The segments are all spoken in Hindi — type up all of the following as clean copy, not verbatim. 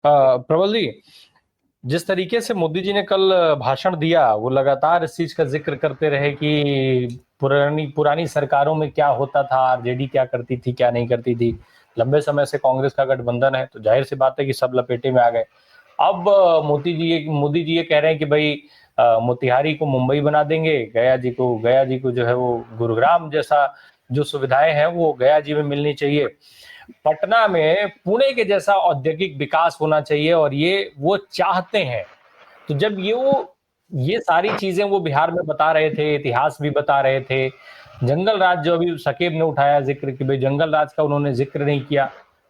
प्रबल जी, जिस तरीके से मोदी जी ने कल भाषण दिया, वो लगातार इस चीज का जिक्र करते रहे कि पुरानी पुरानी सरकारों में क्या होता था, आरजेडी क्या करती थी, क्या नहीं करती थी। लंबे समय से कांग्रेस का गठबंधन है, तो जाहिर सी बात है कि सब लपेटे में आ गए। अब मोदी जी ये कह रहे हैं कि भाई मोतिहारी को मुंबई बना देंगे, गया जी को जो है वो गुरुग्राम जैसा जो सुविधाएं हैं वो गया जी में मिलनी चाहिए। पटना में पुणे के जैसा औद्योगिक विकास होना चाहिए और ये वो चाहते हैं। तो जब ये सारी चीजें वो बिहार में बता रहे थे, इतिहास भी बता रहे थे। जंगल राज जो अभी शकीब ने उठाया जिक्र कि भाई जंगल राज का उन्होंने जिक्र नहीं किया।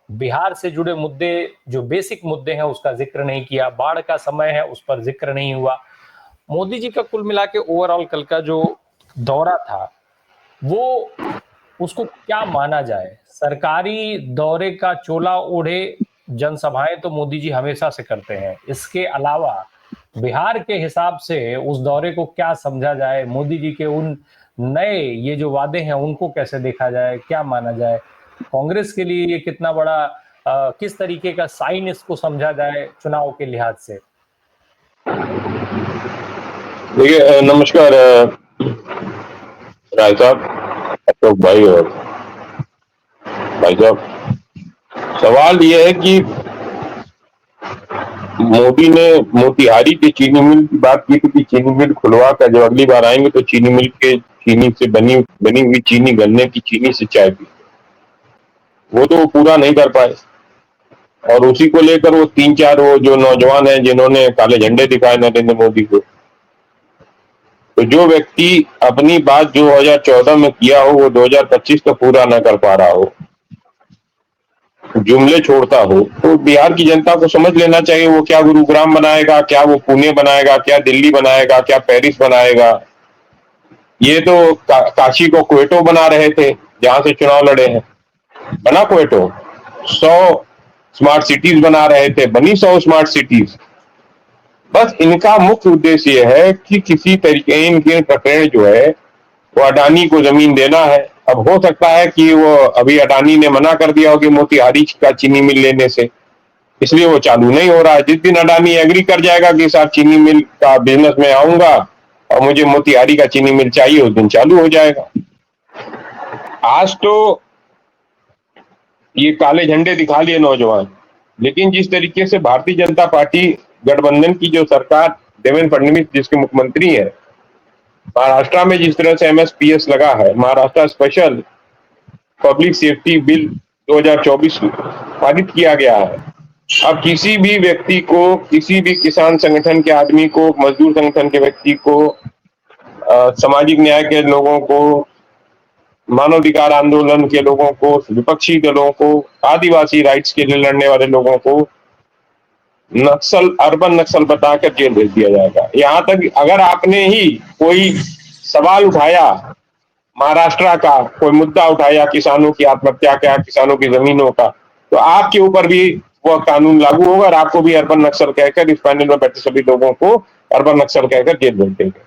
बिहार से जुड़े मुद्दे जो बेसिक मुद्दे हैं उसका जिक्र नहीं किया। बाढ़ का समय है उस पर जिक्र नहीं हुआ। मोदी जी का कुल मिला के ओवरऑल कल का जो दौरा था वो उसको क्या माना जाए? सरकारी दौरे का चोला ओढ़े जनसभाएं तो मोदी जी हमेशा से करते हैं। इसके अलावा बिहार के हिसाब से उस दौरे को क्या समझा जाए? मोदी जी के उन नए ये जो वादे हैं उनको कैसे देखा जाए, क्या माना जाए? कांग्रेस के लिए ये कितना बड़ा किस तरीके का साइन इसको समझा जाए चुनाव के लिहाज से? देखिए, नमस्कार राय साहब, अशोक भाई और भाई साहब। सवाल यह है कि मोदी ने मोतिहारी के चीनी मिल की बात की थी कि चीनी मिल खुलवा कर जब अगली बार आएंगे तो चीनी मिल के चीनी से बनी हुई चीनी, गन्ने की चीनी से चाय पी। वो तो पूरा नहीं कर पाए और उसी को लेकर वो 3-4 वो जो नौजवान हैं जिन्होंने काले झंडे दिखाए नरेंद्र मोदी को, तो जो व्यक्ति अपनी बात 2014 में किया हो वो 2025 तक पूरा न कर पा रहा हो, जुमले छोड़ता हो, तो बिहार की जनता को समझ लेना चाहिए वो क्या गुरुग्राम बनाएगा, क्या वो पुणे बनाएगा, क्या दिल्ली बनाएगा, क्या पेरिस बनाएगा। ये तो काशी को क्वेटो बना रहे थे जहां से चुनाव लड़े हैं, बना क्वेटो। 100 स्मार्ट सिटीज बना रहे थे, बनी 100 स्मार्ट सिटीज। बस इनका मुख्य उद्देश्य यह है कि किसी तरीके इनके प्रकरण जो है वो अडानी को जमीन देना है। अब हो सकता है कि वो अभी अडानी ने मना कर दिया हो कि मोतिहारी का चीनी मिल लेने से, इसलिए वो चालू नहीं हो रहा है। जिस दिन अडानी एग्री कर जाएगा कि साहब चीनी मिल का बिजनेस में आऊंगा और मुझे मोतिहारी का चीनी मिल चाहिए, उस दिन चालू हो जाएगा। आज तो ये काले झंडे दिखा लिए नौजवान, लेकिन जिस तरीके से भारतीय जनता पार्टी गठबंधन की जो सरकार, देवेंद्र फडणवीस जिसके मुख्यमंत्री है, महाराष्ट्र में जिस तरह से एमएसपीएस लगा है, Maharashtra special public safety bill 2024 पारित किया गया है। अब किसी भी व्यक्ति को, किसी भी किसान संगठन के आदमी को, मजदूर संगठन के व्यक्ति को, सामाजिक न्याय के लोगों को, मानवाधिकार आंदोलन के लोगों को, विपक्षी दलों को, आदिवासी राइट्स के लिए लड़ने वाले लोगों को नक्सल, अर्बन नक्सल बताकर जेल भेज दिया जाएगा। यहाँ तक अगर आपने ही कोई सवाल उठाया, महाराष्ट्र का कोई मुद्दा उठाया, किसानों की आत्महत्या का, किसानों की जमीनों का, तो आपके ऊपर भी वह कानून लागू होगा और आपको भी अर्बन नक्सल कहकर, इस पैनल में बैठे सभी लोगों को अर्बन नक्सल कहकर जेल भेज देंगे।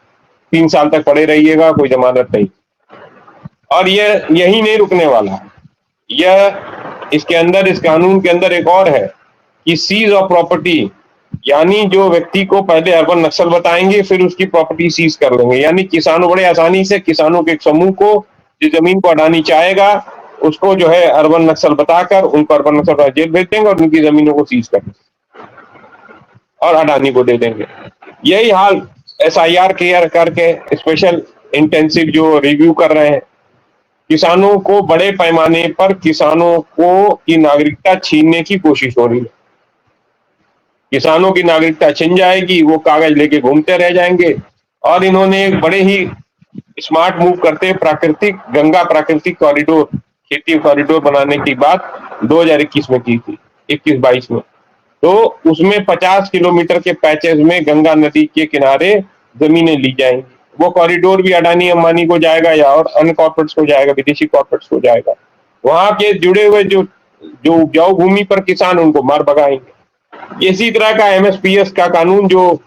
3 साल तक पड़े रहिएगा, कोई जमानत नहीं। और यह यही नहीं रुकने वाला, यह इसके अंदर, इस कानून के अंदर एक और है कि सीज ऑफ प्रॉपर्टी, यानी जो व्यक्ति को पहले अर्बन नक्सल बताएंगे फिर उसकी प्रॉपर्टी सीज कर लेंगे। यानी किसानों बड़े आसानी से, किसानों के एक समूह को जिस जमीन को अडानी चाहेगा उसको जो है अर्बन नक्सल बताकर उनको अर्बन नक्सल जेल भेज देंगे और उनकी जमीनों को सीज कर देंगे और अडानी को दे देंगे। यही हाल SIR क्लियर करके स्पेशल इंटेंसिव जो रिव्यू कर रहे हैं, किसानों को बड़े पैमाने पर किसानों को की नागरिकता छीनने की कोशिश हो रही है। किसानों की नागरिकता छिन जाएगी, वो कागज लेके घूमते रह जाएंगे। और इन्होंने एक बड़े ही स्मार्ट मूव करते प्राकृतिक गंगा प्राकृतिक कॉरिडोर, खेती कॉरिडोर बनाने की बात 2021 में की थी, 21-22 में। तो उसमें 50 किलोमीटर के पैचेस में गंगा नदी के किनारे जमीनें ली जाएंगी। वो कॉरिडोर भी अडानी अंबानी को जाएगा या और अन्य कॉर्पोरेट्स को जाएगा, विदेशी कॉर्पोरेट्स को जाएगा। वहां के जुड़े हुए जो उपजाऊ भूमि पर किसान, उनको मार भगाएंगे। इसी तरह का MSPS का कानून, जो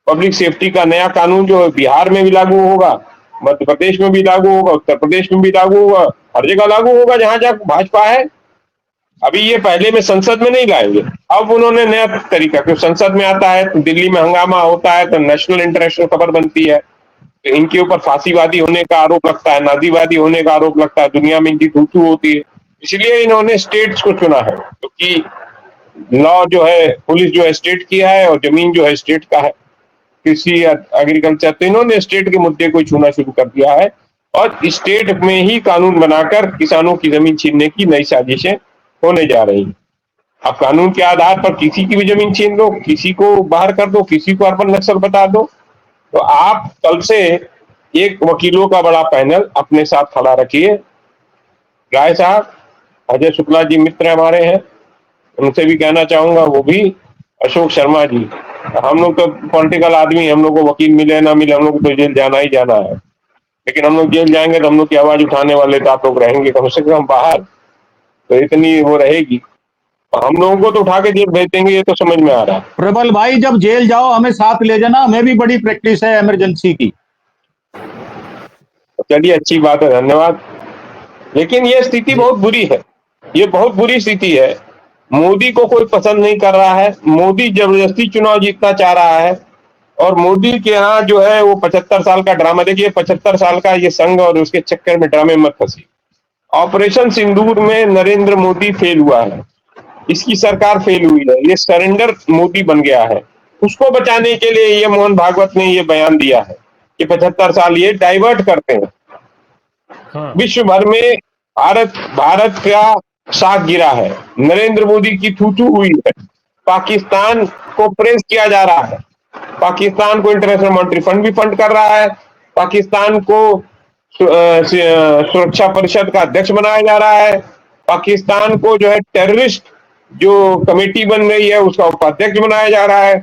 पब्लिक सेफ्टी का नया कानून, जो बिहार में भी लागू होगा, मध्य प्रदेश में भी लागू होगा, उत्तर प्रदेश में भी लागू होगा, हर जगह लागू होगा जहां जहां भाजपा है। अभी ये पहले में संसद में नहीं लाएंगे, अब उन्होंने नया तरीका, क्योंकि संसद में आता है तो दिल्ली में हंगामा होता है तो नेशनल इंटरनेशनल खबर बनती है, तो इनके ऊपर फांसीवादी होने का आरोप लगता है, नाजीवादी होने का आरोप लगता है, दुनिया में इनकी थू होती है। इसलिए इन्होंने स्टेट्स को चुना है, क्योंकि लॉ जो है, पुलिस जो है स्टेट की है और जमीन जो है स्टेट का है, कृषि या एग्रीकल्चर, तो इन्होंने स्टेट के मुद्दे को छूना शुरू कर दिया है और स्टेट में ही कानून बनाकर किसानों की जमीन छीनने की नई साजिशें होने जा रही हैं। अब कानून के आधार पर किसी की भी जमीन छीन लो, किसी को बाहर कर दो, किसी को अर्बन नक्सल बता दो, तो आप कल से एक वकीलों का बड़ा पैनल अपने साथ खड़ा रखिए। राय साहब, अजय शुक्ला जी मित्र हमारे हैं, उनसे भी कहना चाहूंगा, वो भी अशोक शर्मा जी, हम लोग तो पॉलिटिकल आदमी, हम लोग को वकील मिले ना मिले, हम लोग को तो जेल जाना ही जाना है, लेकिन हम लोग जेल जाएंगे तो हम लोग की आवाज उठाने वाले तो आप लोग रहेंगे कम से कम बाहर, तो इतनी वो रहेगी। हम लोगों को तो उठा के जेल भेज देंगे, ये तो समझ में आ रहा है। प्रबल भाई, जब जेल जाओ हमें साथ ले जाना, हमें भी बड़ी प्रैक्टिस है इमरजेंसी की। चलिए, अच्छी बात है, धन्यवाद। लेकिन ये स्थिति बहुत बुरी है, ये बहुत बुरी स्थिति है। मोदी को कोई पसंद नहीं कर रहा है, मोदी जबरदस्ती चुनाव जीतना चाह रहा है, और मोदी के यहाँ जो है वो 75 साल का ड्रामा, देखिए 75 साल का ये संघ और उसके चक्कर में ड्रामे मत फंसी। ऑपरेशन सिंदूर में नरेंद्र मोदी फेल हुआ है, इसकी सरकार फेल हुई है, ये सरेंडर मोदी बन गया है। उसको बचाने के लिए ये मोहन भागवत ने ये बयान दिया है कि 75 साल ये डाइवर्ट करते हैं। विश्व भर में भारत भारत का साख गिरा है, नरेंद्र मोदी की थू हुई है, पाकिस्तान को प्रेस किया जा रहा है, पाकिस्तान को इंटरनेशनल मॉनेटरी फंड भी फंड कर रहा है, पाकिस्तान को सुरक्षा परिषद का अध्यक्ष बनाया जा रहा है, पाकिस्तान को जो है टेररिस्ट जो कमेटी बन रही है उसका उपाध्यक्ष बनाया जा रहा है।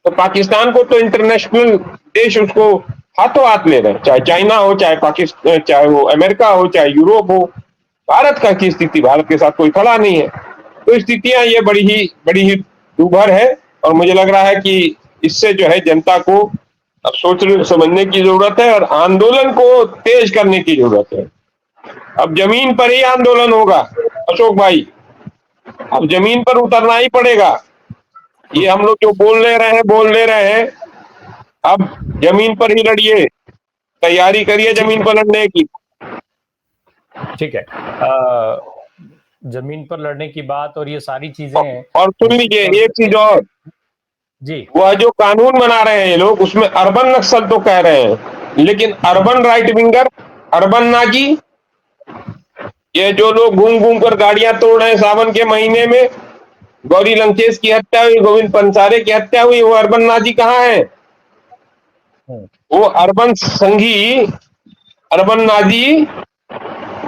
तो पाकिस्तान को तो इंटरनेशनल देश उसको हाथों हाथ ले रहे हैं, चाहे चाइना हो, चाहे पाकिस्तान, चाहे वो अमेरिका हो, चाहे यूरोप हो। भारत का की स्थिति, भारत के साथ कोई खड़ा नहीं है। तो स्थितियां ये बड़ी ही दूभर है, और मुझे लग रहा है कि इससे जो है जनता को अब सोच समझने की जरूरत है और आंदोलन को तेज करने की जरूरत है। अब जमीन पर ही आंदोलन होगा अशोक भाई, अब जमीन पर उतरना ही पड़ेगा। ये हम लोग जो बोल ले रहे हैं, अब जमीन पर ही लड़िए, तैयारी करिए जमीन पर लड़ने की। ठीक है, जमीन पर लड़ने की बात और ये सारी चीजें हैं। और सुन लीजिए एक चीज और जी, वह जो कानून बना रहे हैं ये लोग, उसमें अर्बन नक्सल तो कह रहे हैं, लेकिन urban right winger, urban Nazi, ये जो लोग घूम घूम कर गाड़ियां तोड़ रहे हैं सावन के महीने में, गौरी लंकेश की हत्या हुई, गोविंद पंसारे की हत्या हुई, वो अर्बन नाजी कहाँ है? वो अर्बन संघी, अर्बन नाजी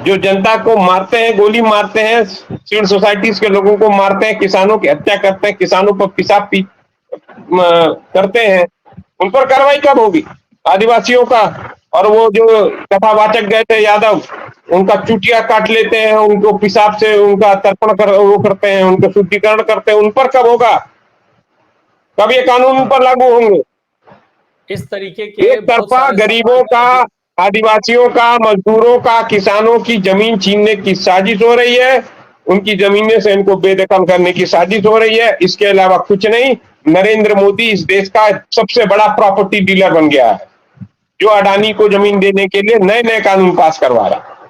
जो जनता को मारते हैं, गोली मारते हैं, सिविल सोसाइटीज के लोगों को मारते हैं, किसानों की हत्या करते हैं, किसानों पर पिसाब करते हैं, उन पर कार्रवाई कब होगी? आदिवासियों का, और वो जो कथावाचक गए थे यादव, उनका चुटिया काट लेते हैं, उनको पिसाब से उनका तर्पण वो करते हैं, उनको शुद्धिकरण करते हैं, उन पर कब होगा? कब ये कानून उन पर लागू होंगे? इस तरीके के एक तरफा गरीबों का, आदिवासियों का, मजदूरों का, किसानों की जमीन छीनने की साजिश हो रही है, उनकी जमीनें से इनको बेदखल करने की साजिश हो रही है। इसके अलावा कुछ नहीं। नरेंद्र मोदी इस देश का सबसे बड़ा प्रॉपर्टी डीलर बन गया है, जो अडानी को जमीन देने के लिए नए नए कानून पास करवा रहा है।